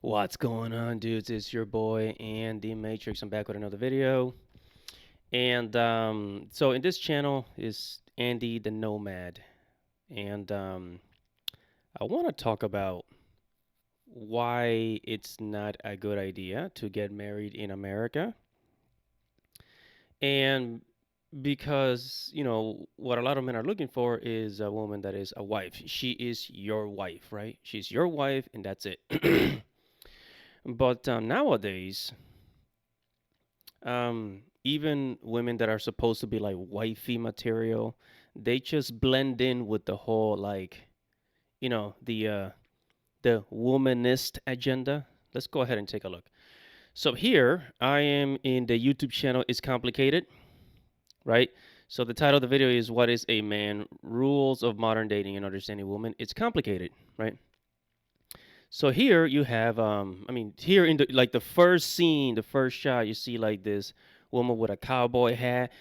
What's going on, dudes? It's your boy Andy Matrix. I'm back with another video. And so in this channel is Andy the Nomad. And I want to talk about why it's not a good idea to get married in America. And because, what a lot of men are looking for is a woman that is a wife. She is your wife, right? She's your wife, and that's it. But nowadays, even women that are supposed to be like wifey material, they just blend in with the whole like, the womanist agenda. Let's go ahead and take a look. So here I am in the YouTube channel It's Complicated, right? So the title of the video is What is a Man? Rules of Modern Dating and Understanding Women. It's complicated, right? So here you have, here in the first scene, the first shot, you see like this woman with a cowboy hat,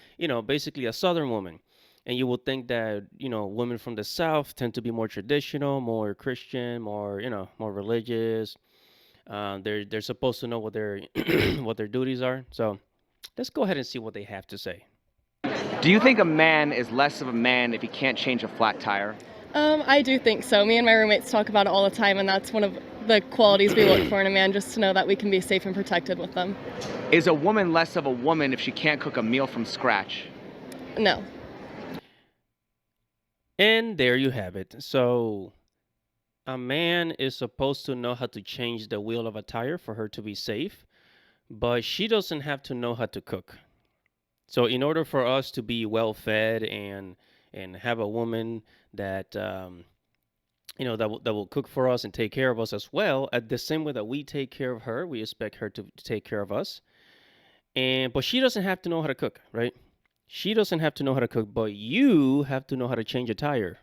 basically a Southern woman. And you will think that, women from the South tend to be more traditional, more Christian, more, more religious. They're supposed to know what their what their duties are. So let's go ahead and see what they have to say. Do you think a man is less of a man if he can't change a flat tire? I do think so. Me and my roommates talk about it all the time, and that's one of the qualities we look for in a man, just to know that we can be safe and protected with them. Is a woman less of a woman if she can't cook a meal from scratch? No. And there you have it. So a man is supposed to know how to change the wheel of a tire for her to be safe, but she doesn't have to know how to cook. So in order for us to be well fed and have a woman that that will cook for us and take care of us as well, at the same way that we take care of her, we expect her to take care of us. But she doesn't have to know how to cook, right? She doesn't have to know how to cook, but you have to know how to change a tire.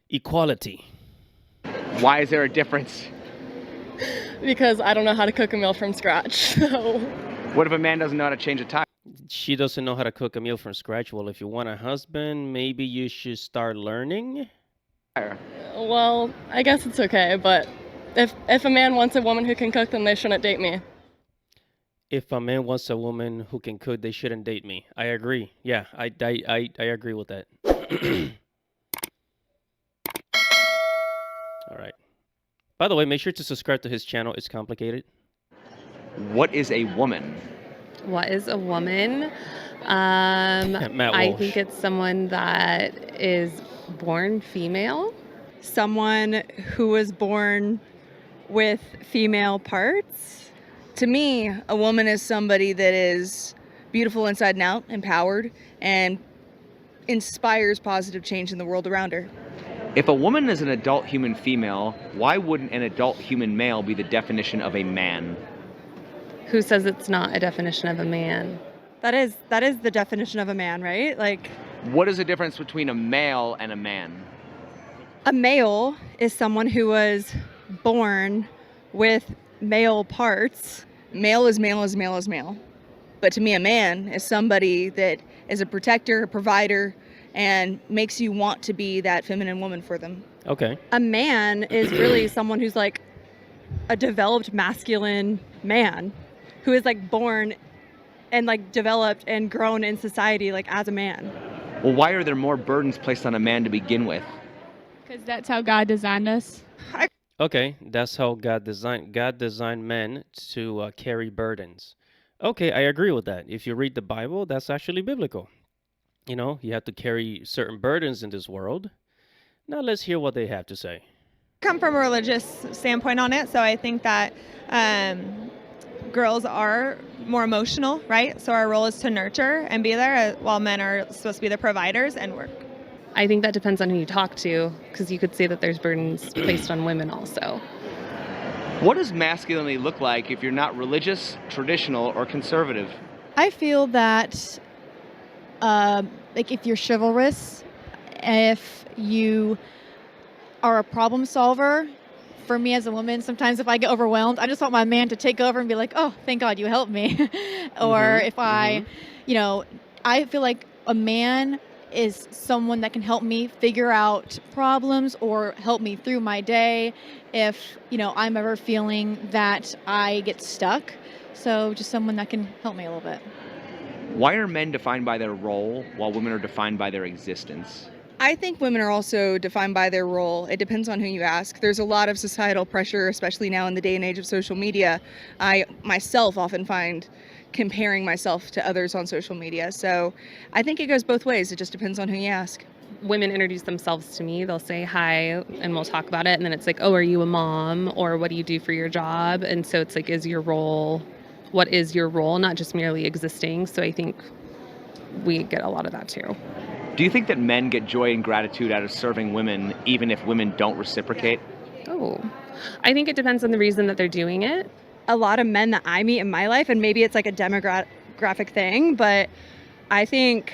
Equality. Why is there a difference? Because I don't know how to cook a meal from scratch. So What if a man doesn't know how to change a tire? She doesn't know how to cook a meal from scratch. Well, if you want a husband, maybe you should start learning. well, I guess it's okay, but if a man wants a woman who can cook, then they shouldn't date me. If a man wants a woman who can cook, they shouldn't date me. I agree. Yeah, I agree with that. All right. By the way, make sure to subscribe to his channel. It's complicated. What is a woman? What is a woman? Matt I Walsh. think it's someone that is born female. Someone who was born with female parts. To me, a woman is somebody that is beautiful inside and out, empowered, and inspires positive change in the world around her. If a woman is an adult human female, why wouldn't an adult human male be the definition of a man? Who says it's not a definition of a man? That is the definition of a man, right? Like, What is the difference between a male and a man? a male is someone who was born with male parts. Male is male is male is male. But to me, a man is somebody that is a protector, a provider, and makes you want to be that feminine woman for them. Okay. A man is really someone who's like a developed masculine man who is like born and like developed and grown in society like as a man. Well, why are there more burdens placed on a man to begin with? Because that's how God designed us. Okay, that's how God designed men to carry burdens. Okay, I agree with that. If you read the Bible, that's actually biblical. You have to carry certain burdens in this world. Now let's hear what they have to say. Come from a religious standpoint on it, so I think that girls are more emotional, right? So our role is to nurture and be there, while men are supposed to be the providers and work. I think that depends on who you talk to, because you could say that there's burdens placed on women also. What does masculinity look like if you're not religious, traditional, or conservative? I feel that, like, if you're chivalrous, if you are a problem solver, for me as a woman, sometimes if I get overwhelmed, I just want my man to take over and be like, oh, thank God you helped me. Or if I feel like a man is someone that can help me figure out problems or help me through my day if, I'm ever feeling that I get stuck. So just someone that can help me a little bit. Why are men defined by their role while women are defined by their existence? I think women are also defined by their role. It depends on who you ask. There's a lot of societal pressure, especially now in the day and age of social media. I myself often find comparing myself to others on social media. So I think it goes both ways. It just depends on who you ask. Women introduce themselves to me. They'll say hi and we'll talk about it. And then it's like, oh, are you a mom? Or what do you do for your job? And so it's like, what is your role? Not just merely existing. So I think we get a lot of that too. Do you think that men get joy and gratitude out of serving women even if women don't reciprocate? Oh, I think it depends on the reason that they're doing it. A lot of men that I meet in my life, and maybe it's like a demographic thing, but I think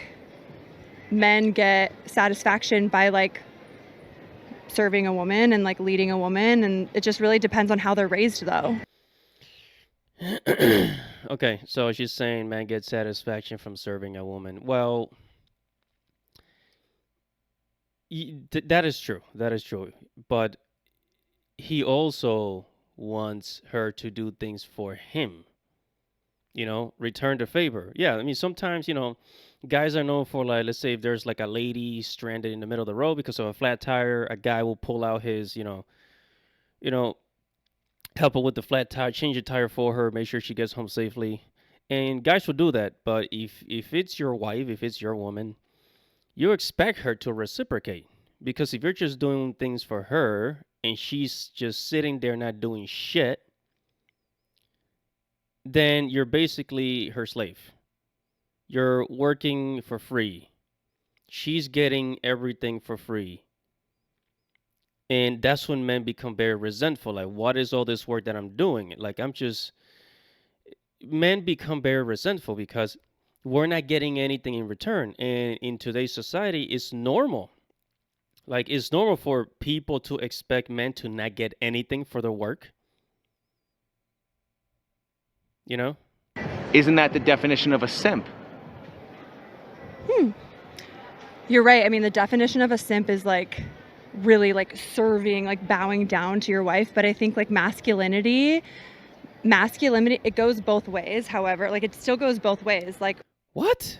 men get satisfaction by like serving a woman and like leading a woman, and it just really depends on how they're raised though. Okay, so she's saying man gets satisfaction from serving a woman. Well, that is true. That is true. But he also wants her to do things for him. Return the favor. Yeah, I mean, sometimes, guys are known for, like, let's say if there's like a lady stranded in the middle of the road because of a flat tire, a guy will pull out his, help her with the flat tire, change the tire for her, make sure she gets home safely. And guys will do that. But if it's your wife, if it's your woman, you expect her to reciprocate. Because if you're just doing things for her and she's just sitting there not doing shit, then you're basically her slave. You're working for free. She's getting everything for free. And that's when men become very resentful. Like, what is all this work that I'm doing? Like, men become very resentful because we're not getting anything in return. And in today's society, it's normal. Like, it's normal for people to expect men to not get anything for their work. Isn't that the definition of a simp? You're right. I mean, the definition of a simp is like really like serving, like bowing down to your wife. But I think like masculinity, it goes both ways. However, like it still goes both ways. Like What?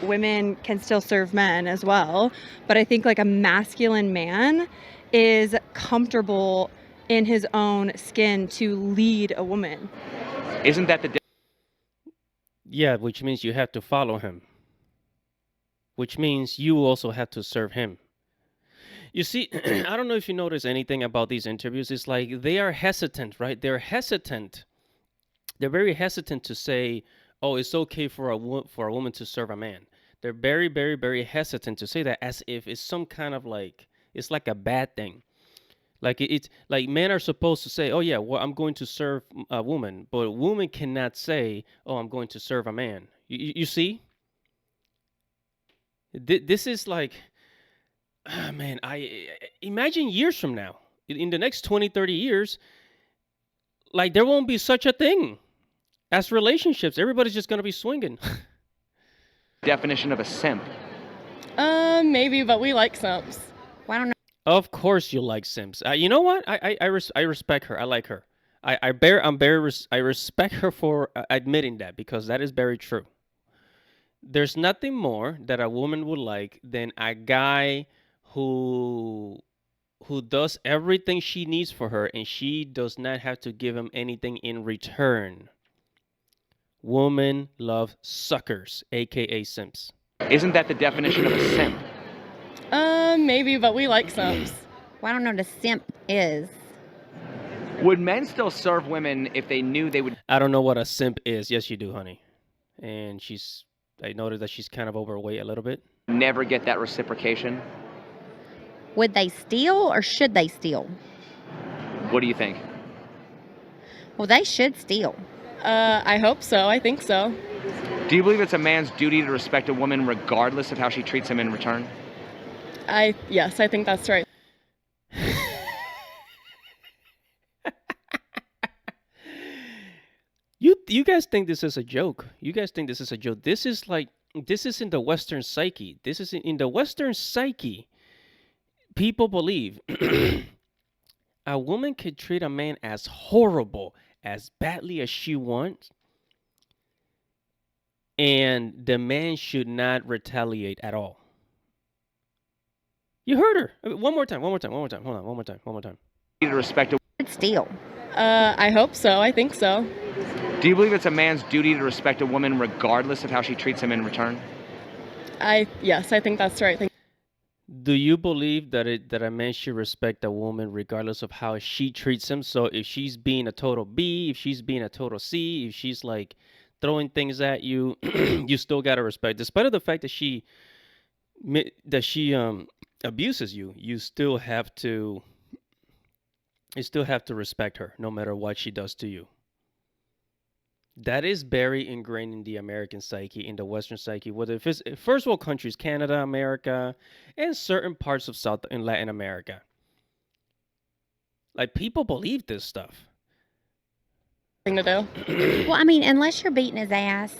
women can still serve men as well. But I think like a masculine man is comfortable in his own skin to lead a woman. Isn't that the Yeah, which means you have to follow him. Which means you also have to serve him. You see, I don't know if you notice anything about these interviews. It's like they are hesitant, right? They're hesitant. They're very hesitant to say, "Oh, it's okay for a woman to serve a man." They're very, very, very hesitant to say that as if it's some kind of like it's like a bad thing. Like it's like men are supposed to say, "Oh yeah, well I'm going to serve a woman," but a woman cannot say, "Oh, I'm going to serve a man." You see? This is like, man, I imagine years from now, in the next 20, 30 years, like there won't be such a thing as relationships. Everybody's just going to be swinging. definition of a simp? Maybe, but we like simps. Well, I don't know. Of course you like Sims. You know what? I respect her. I like her. I respect her for admitting that because that is very true. There's nothing more that a woman would like than a guy who does everything she needs for her and she does not have to give him anything in return. Women love suckers, aka simps. Isn't that the definition of a simp? Maybe, but we like simps. Well, I don't know what a simp is. Would men still serve women if they knew they would? I don't know what a simp is. Yes, you do, honey. And I noticed that she's kind of overweight a little bit. Never get that reciprocation? Would they steal or should they steal? What do you think? Well, they should steal. I hope so. I think so. Do you believe it's a man's duty to respect a woman regardless of how she treats him in return? Yes, I think that's right. You guys think this is a joke. You guys think this is a joke. This is like this is in the Western psyche. This is in the Western psyche. People believe a woman could treat a man as horrible, as badly as she wants, and the man should not retaliate at all. You heard her. One more time. Hold on. One more time. To respect a Steal. I hope so. I think so. Do you believe it's a man's duty to respect a woman regardless of how she treats him in return? Yes, I think that's the right thing. Do you believe that a man should respect a woman regardless of how she treats him? So if she's being a total B, if she's being a total C, if she's like throwing things at you, you still gotta respect, despite of the fact that she abuses you. You still have to respect her, no matter what she does to you. That is very ingrained in the American psyche, in the Western psyche, whether if it's first world countries, Canada, America, and certain parts of South and Latin America. Like, people believe this stuff. Thing to do. Well, I mean, unless you're beating his ass,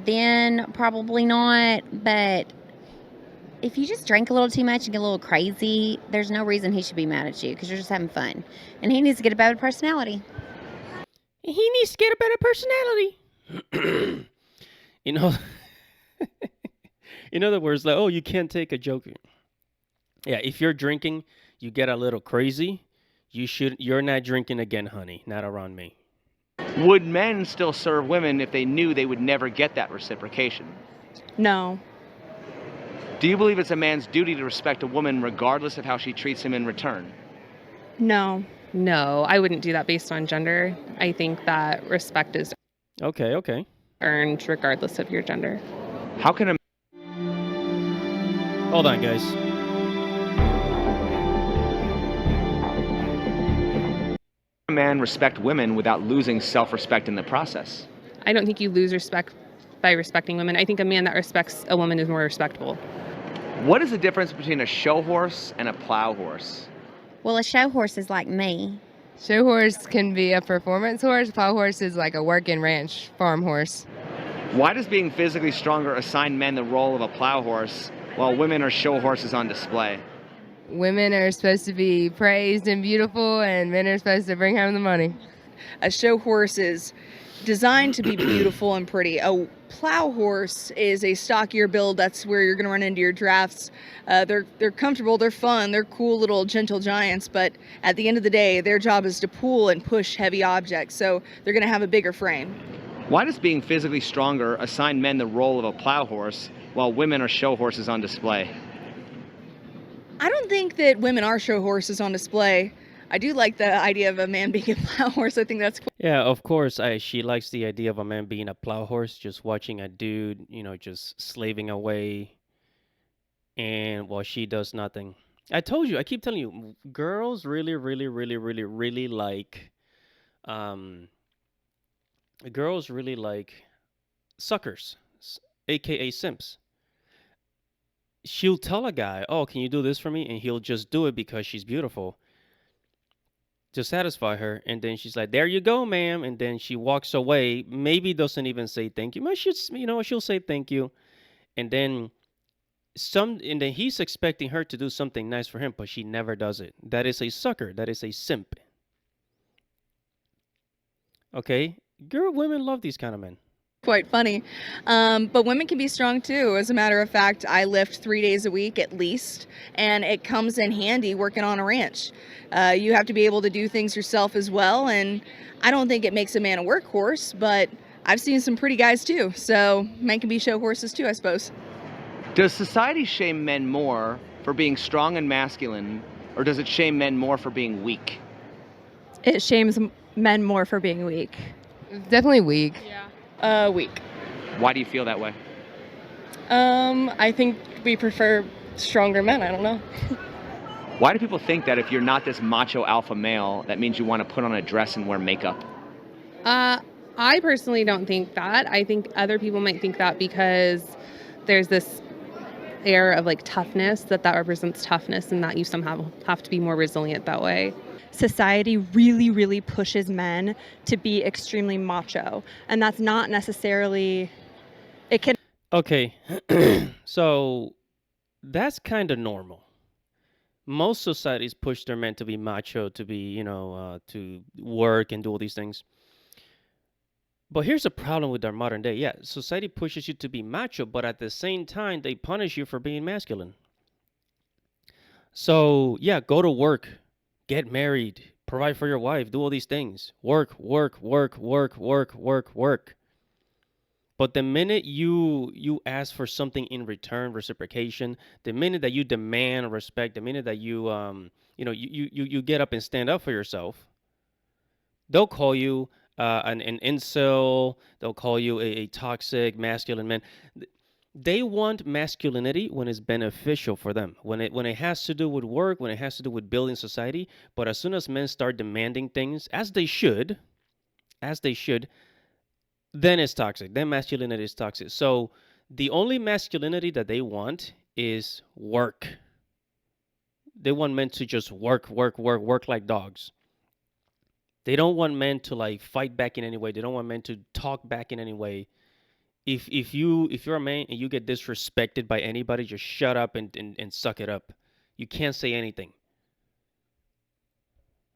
then probably not. But if you just drink a little too much and get a little crazy, there's no reason he should be mad at you because you're just having fun. And he needs to get a better personality. He needs to get a better personality. You know, in other words, like, oh, you can't take a joke. Yeah, if you're drinking, you get a little crazy. You're not drinking again, honey. Not around me. Would men still serve women if they knew they would never get that reciprocation? No. Do you believe it's a man's duty to respect a woman regardless of how she treats him in return? No. No, I wouldn't do that based on gender. I think that respect is Okay. earned regardless of your gender. How can a Hold on, guys. man respect women without losing self-respect in the process? I don't think you lose respect by respecting women. I think a man that respects a woman is more respectable. What is the difference between a show horse and a plow horse? Well, a show horse is like me. Show horse can be a performance horse. Plow horse is like a work and ranch farm horse. Why does being physically stronger assign men the role of a plow horse while women are show horses on display? Women are supposed to be praised and beautiful, and men are supposed to bring home the money. A show horse is designed to be beautiful and pretty. A plow horse is a stockier build. That's where you're going to run into your drafts. They're comfortable, they're fun, they're cool little gentle giants, but at the end of the day, their job is to pull and push heavy objects, so they're going to have a bigger frame. Why does being physically stronger assign men the role of a plow horse while women are show horses on display? I don't think that women are show horses on display. I do like the idea of a man being a plow horse. I think that's cool. Yeah, of course. She likes the idea of a man being a plow horse, just watching a dude, just slaving away, and while she does nothing. I told you, I keep telling you, girls really, really, really, really, really like, girls really like suckers, aka simps. She'll tell a guy, "Oh, can you do this for me?" And he'll just do it because she's beautiful, to satisfy her, and then she's like, "There you go, ma'am," and then she walks away. Maybe doesn't even say thank you. But she'll say thank you, and then he's expecting her to do something nice for him, but she never does it. That is a sucker. That is a simp. Okay, women love these kind of men. Quite funny. But women can be strong too. As a matter of fact, I lift 3 days a week at least, and it comes in handy working on a ranch. You have to be able to do things yourself as well, and I don't think it makes a man a workhorse, but I've seen some pretty guys too, so men can be show horses too, I suppose. Does society shame men more for being strong and masculine, or does it shame men more for being weak? It shames men more for being weak. Definitely weak. Weak. Why do you feel that way? I think we prefer stronger men. I don't know. Why do people think that if you're not this macho alpha male, that means you want to put on a dress and wear makeup? I personally don't think that. I think other people might think that because there's this air of like toughness that represents toughness, and that you somehow have to be more resilient that way. Society really, really pushes men to be extremely macho, and that's not necessarily. It can. Okay, so that's kind of normal. Most societies push their men to be macho, to be, to work and do all these things. But here's the problem with our modern day. Yeah, society pushes you to be macho, but at the same time, they punish you for being masculine. So, yeah, go to work, get married, provide for your wife, do all these things. Work, work, work, work, work, work, work. But the minute you ask for something in return, reciprocation, the minute that you demand respect, the minute that you get up and stand up for yourself, they'll call you an incel. They'll call you a toxic masculine man. They want masculinity when it's beneficial for them, when it has to do with work, when it has to do with building society. But as soon as men start demanding things, as they should, then it's toxic. Then masculinity is toxic. So the only masculinity that they want is work. They want men to just work, work, work, work like dogs. They don't want men to like fight back in any way. They don't want men to talk back in any way. If you're a man and you get disrespected by anybody, just shut up and suck it up. You can't say anything.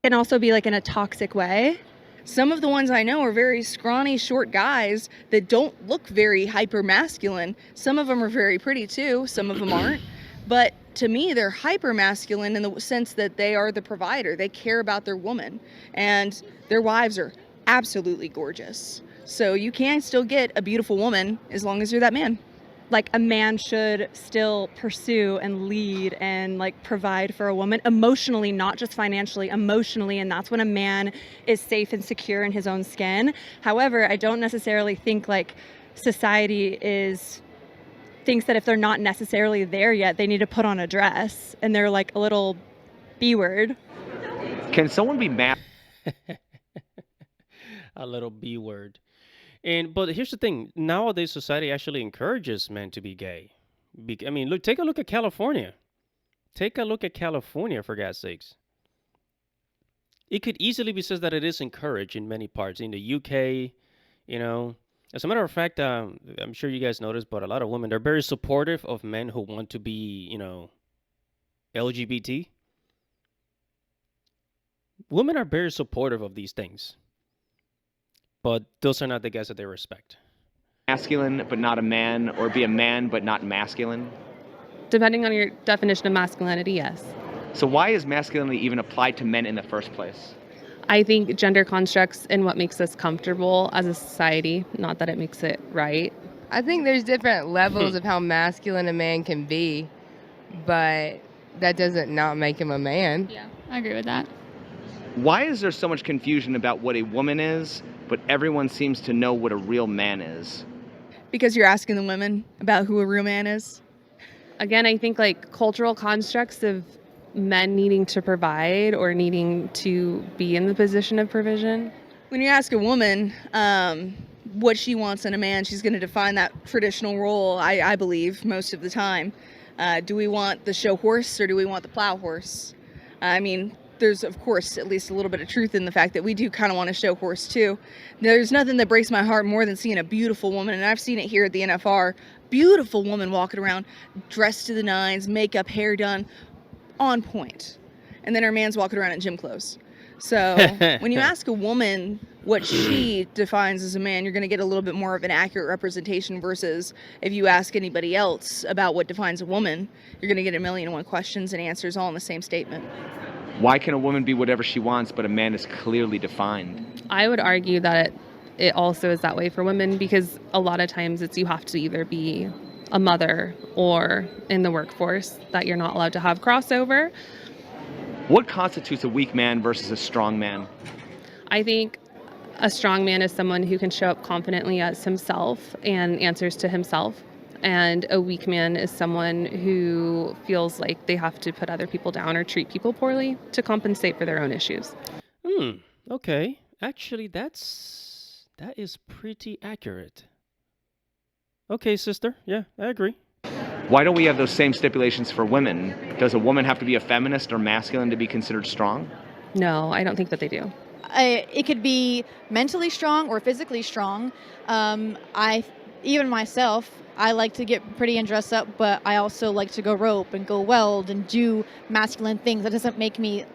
Can also be like in a toxic way. Some of the ones I know are very scrawny, short guys that don't look very hyper masculine. Some of them are very pretty too, some of them aren't. But to me, they're hyper masculine in the sense that they are the provider. They care about their woman, and their wives are absolutely gorgeous. So you can still get a beautiful woman as long as you're that man. Like a man should still pursue and lead and like provide for a woman emotionally, not just financially, emotionally, and that's when a man is safe and secure in his own skin. However, I don't necessarily think like society thinks that if they're not necessarily there yet, they need to put on a dress and they're like a little B word. Can someone be mad? A little B word. But here's the thing: nowadays, society actually encourages men to be gay. I mean, look, take a look at California. Take a look at California, for God's sakes. It could easily be said that it is encouraged in many parts. In the UK, you know. As a matter of fact, I'm sure you guys noticed, but a lot of women, they're very supportive of men who want to be, LGBT. Women are very supportive of these things, but those are not the guys that they respect. Masculine but not a man, or be a man but not masculine? Depending on your definition of masculinity, yes. So why is masculinity even applied to men in the first place? I think gender constructs and what makes us comfortable as a society, not that it makes it right. I think there's different levels of how masculine a man can be, but that doesn't not make him a man. Yeah, I agree with that. Why is there so much confusion about what a woman is, but everyone seems to know what a real man is? Because you're asking the women about who a real man is. Again, I think like cultural constructs of men needing to provide or needing to be in the position of provision. When you ask a woman what she wants in a man, she's going to define that traditional role, I believe, most of the time. Do we want the show horse or do we want the plow horse? I mean, there's, of course, at least a little bit of truth in the fact that we do kind of want a show horse, too. There's nothing that breaks my heart more than seeing a beautiful woman, and I've seen it here at the NFR, beautiful woman walking around, dressed to the nines, makeup, hair done, on point. And then her man's walking around in gym clothes. So when you ask a woman what she defines as a man, you're going to get a little bit more of an accurate representation versus if you ask anybody else about what defines a woman, you're going to get 1,000,001 questions and answers all in the same statement. Why can a woman be whatever she wants, but a man is clearly defined? I would argue that it also is that way for women because a lot of times it's you have to either be a mother or in the workforce, that you're not allowed to have crossover. What constitutes a weak man versus a strong man? I think a strong man is someone who can show up confidently as himself and answers to himself. And a weak man is someone who feels like they have to put other people down or treat people poorly to compensate for their own issues. Okay. Actually, that is pretty accurate. Okay, sister. Yeah, I agree. Why don't we have those same stipulations for women? Does a woman have to be a feminist or masculine to be considered strong? No, I don't think that they do. It could be mentally strong or physically strong. even myself, I like to get pretty and dress up, but I also like to go rope and go weld and do masculine things. That doesn't make me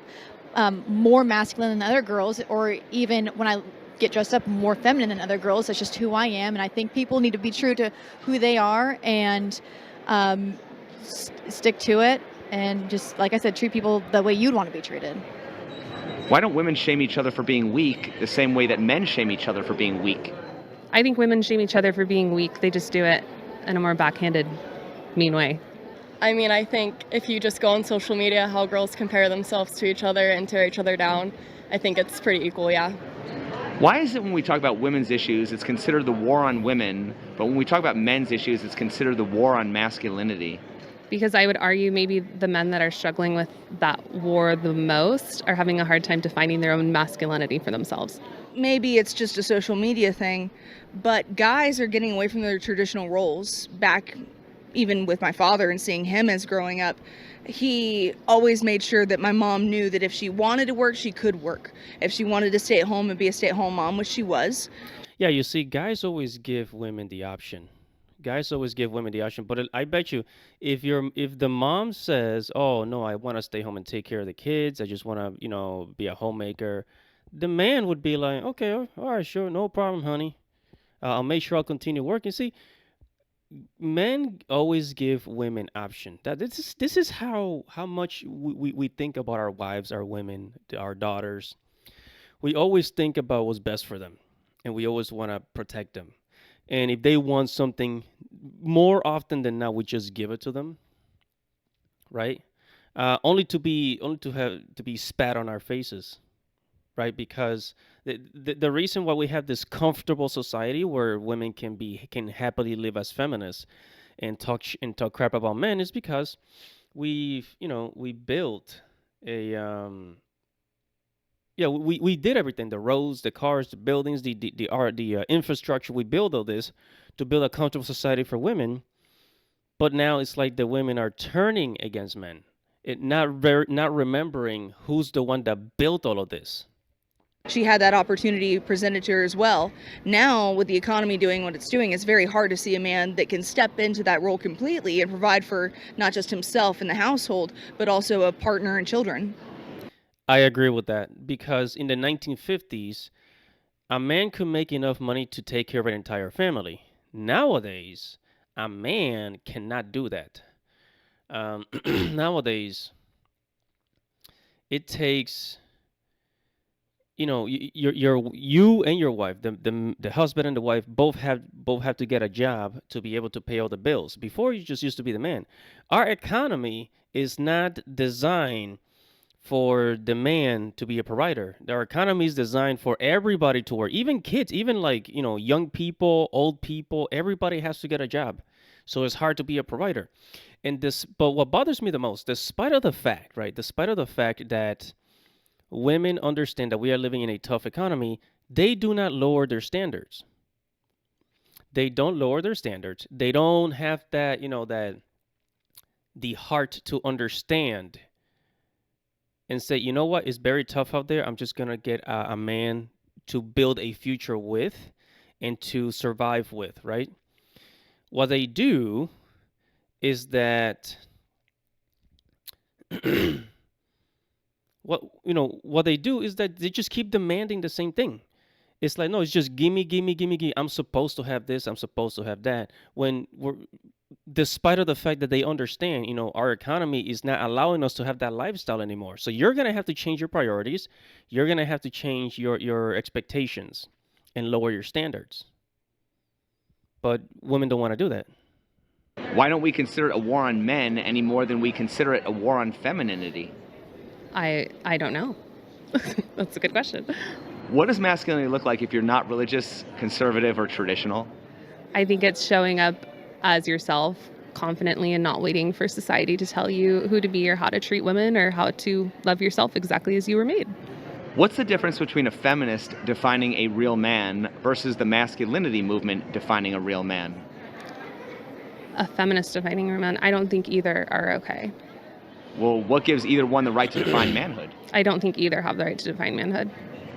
more masculine than other girls, or even when I get dressed up more feminine than other girls. That's just who I am, and I think people need to be true to who they are and stick to it, and just, like I said, treat people the way you'd want to be treated. Why don't women shame each other for being weak the same way that men shame each other for being weak? I think women shame each other for being weak. They just do it in a more backhanded, mean way. I mean, I think if you just go on social media, how girls compare themselves to each other and tear each other down, I think it's pretty equal, yeah. Why is it when we talk about women's issues, it's considered the war on women, but when we talk about men's issues, it's considered the war on masculinity? Because I would argue maybe the men that are struggling with that war the most are having a hard time defining their own masculinity for themselves. Maybe it's just a social media thing, but guys are getting away from their traditional roles. Back even with my father and seeing him as growing up, he always made sure that my mom knew that if she wanted to work, she could work. If she wanted to stay at home and be a stay-at-home mom, which she was. Yeah, you see, guys always give women the option. Guys always give women the option, but I bet you, if the mom says, "Oh no, I want to stay home and take care of the kids. I just want to, be a homemaker," the man would be like, "Okay, all right, sure, no problem, honey. I'll make sure I'll continue working." See, men always give women option. That this is how much we think about our wives, our women, our daughters. We always think about what's best for them, and we always want to protect them. And if they want something, more often than not, we just give it to them, right? Only to be spat on our faces, right? Because the reason why we have this comfortable society where women can happily live as feminists and talk crap about men is because we built a yeah, we did everything: the roads, the cars, the buildings, the infrastructure. We built all this to build a comfortable society for women. But now it's like the women are turning against men, not remembering who's the one that built all of this. She had that opportunity presented to her as well. Now, with the economy doing what it's doing, it's very hard to see a man that can step into that role completely and provide for not just himself and the household, but also a partner and children. I agree with that because in the 1950s, a man could make enough money to take care of an entire family. Nowadays, a man cannot do that. Nowadays, it takes you and your wife, the husband and the wife both have to get a job to be able to pay all the bills. Before, you just used to be the man. Our economy is not designed for the man to be a provider. Our economy is designed for everybody to work, even kids, even like, young people, old people, everybody has to get a job. So it's hard to be a provider. But what bothers me the most, despite of the fact that women understand that we are living in a tough economy, they do not lower their standards. They don't lower their standards. They don't have that, the heart to understand and say, you know what, it's very tough out there. I'm just going to get a man to build a future with and to survive with, right? What they do is that what they do is that they just keep demanding the same thing. It's like, no, it's just gimme, gimme, gimme, gimme. I'm supposed to have this. I'm supposed to have that. Despite of the fact that they understand, our economy is not allowing us to have that lifestyle anymore. So you're going to have to change your priorities. You're going to have to change your expectations and lower your standards. But women don't want to do that. Why don't we consider it a war on men any more than we consider it a war on femininity? I don't know. That's a good question. What does masculinity look like if you're not religious, conservative, or traditional? I think it's showing up as yourself confidently and not waiting for society to tell you who to be or how to treat women or how to love yourself exactly as you were made. What's the difference between a feminist defining a real man versus the masculinity movement defining a real man? A feminist defining a real man, I don't think either are okay. Well, what gives either one the right to define manhood? I don't think either have the right to define manhood.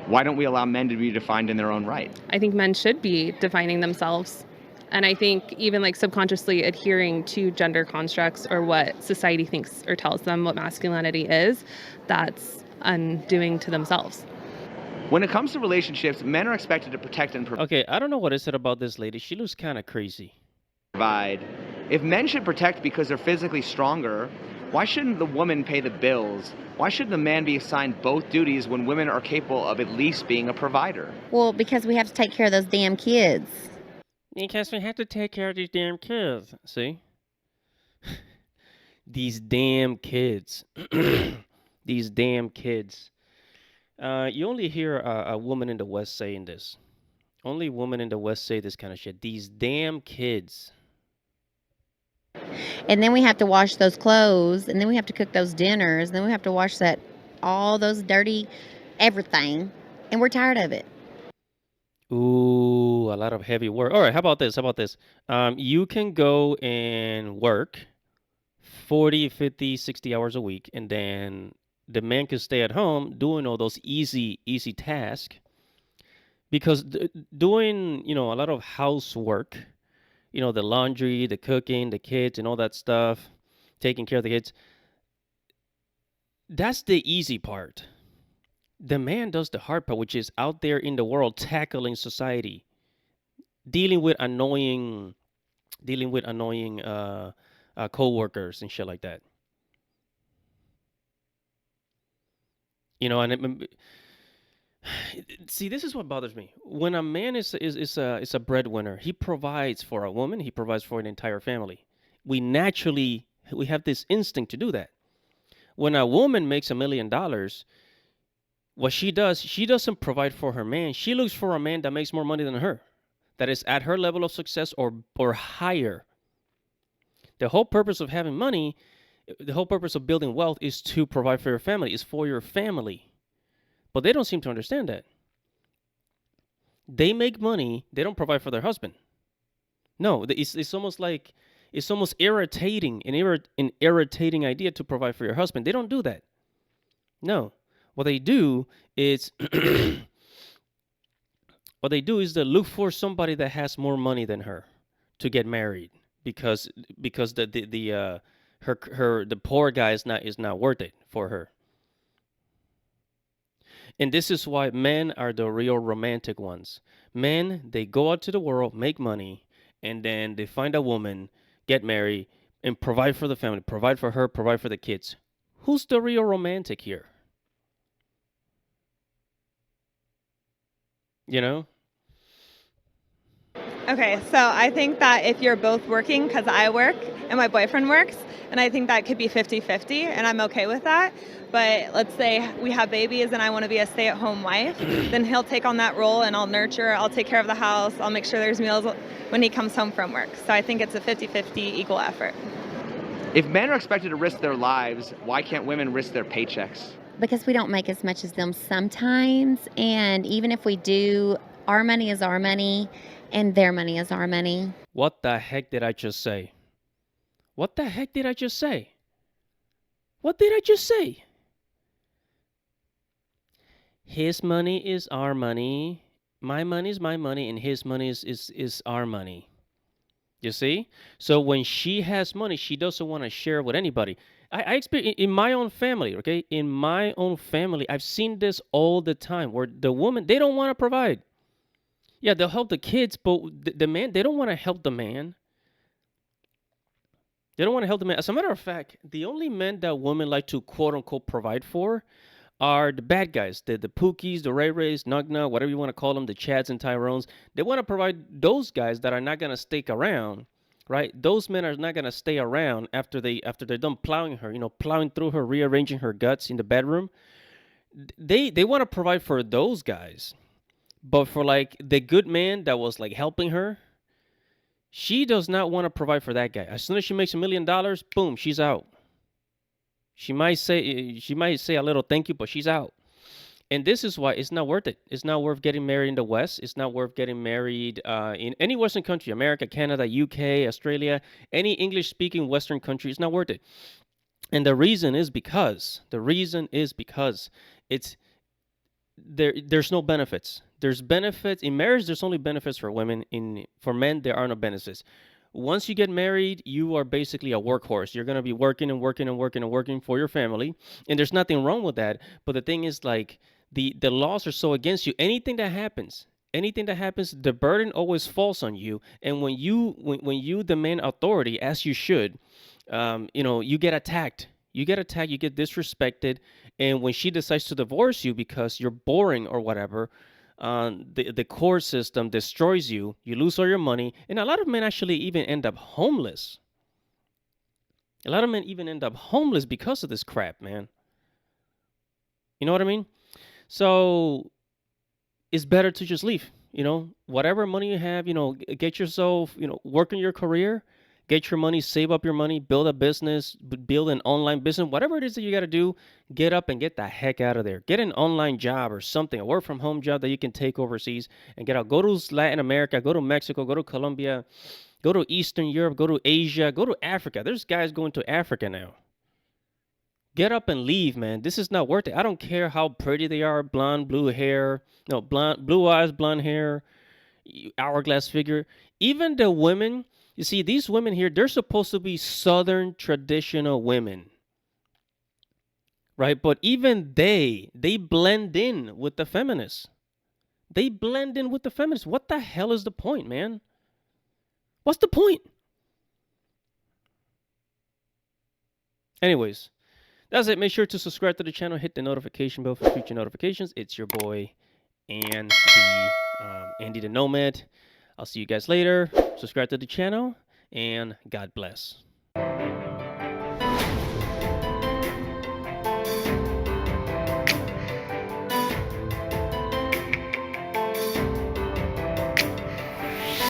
Why don't we allow men to be defined in their own right? I think men should be defining themselves And I think even like subconsciously adhering to gender constructs or what society thinks or tells them what masculinity is, that's undoing to themselves. When it comes to relationships, men are expected to protect and Okay, I don't know what is it about this lady. She looks kind of crazy. provide. If men should protect because they're physically stronger, why shouldn't the woman pay the bills? Why shouldn't the man be assigned both duties when women are capable of at least being a provider? Well, because we have to take care of those damn kids. Because we have to take care of these damn kids. See? These damn kids. These damn kids. You only hear a woman in the West saying this. Only women in the West say this kind of shit. These damn kids. And then we have to wash those clothes, and then we have to cook those dinners, and then we have to wash all those dirty everything, and we're tired of it. Ooh, a lot of heavy work. All right, how about this? How about this? You can go and work 40, 50, 60 hours a week, and then the man can stay at home doing all those easy tasks. Because doing, a lot of housework, the laundry, the cooking, the kids, and all that stuff, taking care of the kids, that's the easy part. The man does the hard part, which is out there in the world tackling society, dealing with annoying co-workers and shit like that. And see, this is what bothers me. When a man is a breadwinner, he provides for a woman, he provides for an entire family. We have this instinct to do that. When a woman makes $1 million, what she does, she doesn't provide for her man. She looks for a man that makes more money than her, that is at her level of success or higher. The whole purpose of having money, the whole purpose of building wealth is to provide for your family, is for your family. But they don't seem to understand that. They make money, they don't provide for their husband. No, it's almost like, it's almost irritating, an irritating idea to provide for your husband. They don't do that. No. What they do is they look for somebody that has more money than her to get married because the poor guy is not worth it for her. And this is why men are the real romantic ones. Men, they go out to the world, make money, and then they find a woman, get married, and provide for the family, provide for her, provide for the kids. Who's the real romantic here? Okay, so I think that if you're both working, because I work and my boyfriend works, and I think that could be 50-50, and I'm okay with that. But let's say we have babies and I want to be a stay-at-home wife, then he'll take on that role and I'll nurture, I'll take care of the house, I'll make sure there's meals when he comes home from work. So I think it's a 50-50 equal effort. If men are expected to risk their lives, why can't women risk their paychecks? Because we don't make as much as them sometimes, and even if we do, our money is our money, and their money is our money. What the heck did I just say? What the heck did I just say? What did I just say? His money is our money. My money is my money, and his money is our money. You see? So when she has money, she doesn't want to share with anybody. I experience in my own family, okay? In my own family, I've seen this all the time where the woman, they don't want to provide. Yeah, they'll help the kids, but the man, they don't want to help the man. They don't want to help the man. As a matter of fact, the only men that women like to quote unquote provide for are the bad guys, the Pookies, the Ray Rays, Nugna, whatever you want to call them, the Chads and Tyrones. They want to provide those guys that are not going to stick around, right? Those men are not going to stay around after they're done plowing her, plowing through her, rearranging her guts in the bedroom. They want to provide for those guys. But for like the good man that was like helping her, she does not want to provide for that guy. As soon as she makes $1 million, boom, she's out. She might say a little thank you, but she's out. And this is why it's not worth it. It's not worth getting married in the West. It's not worth getting married in any Western country, America, Canada, UK, Australia, any English-speaking Western country. It's not worth it. And the reason is because it's there's no benefits. There's benefits in marriage. There's only benefits for women. For men, there are no benefits. Once you get married, you are basically a workhorse. You're gonna be working and working and working and working for your family, and there's nothing wrong with that. But the thing is, like, the laws are so against you. Anything that happens, the burden always falls on you. And when you demand authority, as you should, you get attacked. You get attacked. You get disrespected. And when she decides to divorce you because you're boring or whatever, the court system destroys you. You lose all your money, and a lot of men actually even end up homeless. A lot of men even end up homeless because of this crap, man. You know what I mean? So it's better to just leave. Whatever money you have, get yourself, work on your career, get your money, save up your money, build a business, build an online business, whatever it is that you got to do, get up and get the heck out of there. Get an online job or something, a work from home job that you can take overseas and get out. Go to Latin America, go to Mexico, go to Colombia, go to Eastern Europe, go to Asia, go to Africa. There's guys going to Africa now. Get up and leave, man. This is not worth it. I don't care how pretty they are, blonde, blue hair, no, blue eyes, blonde hair, hourglass figure. Even the women, you see, these women here, they're supposed to be Southern traditional women, right? But even they blend in with the feminists. They blend in with the feminists. What the hell is the point, man? What's the point? Anyways, that's it. Make sure to subscribe to the channel. Hit the notification bell for future notifications. It's your boy, Andy the Nomad. I'll see you guys later. Subscribe to the channel, and God bless.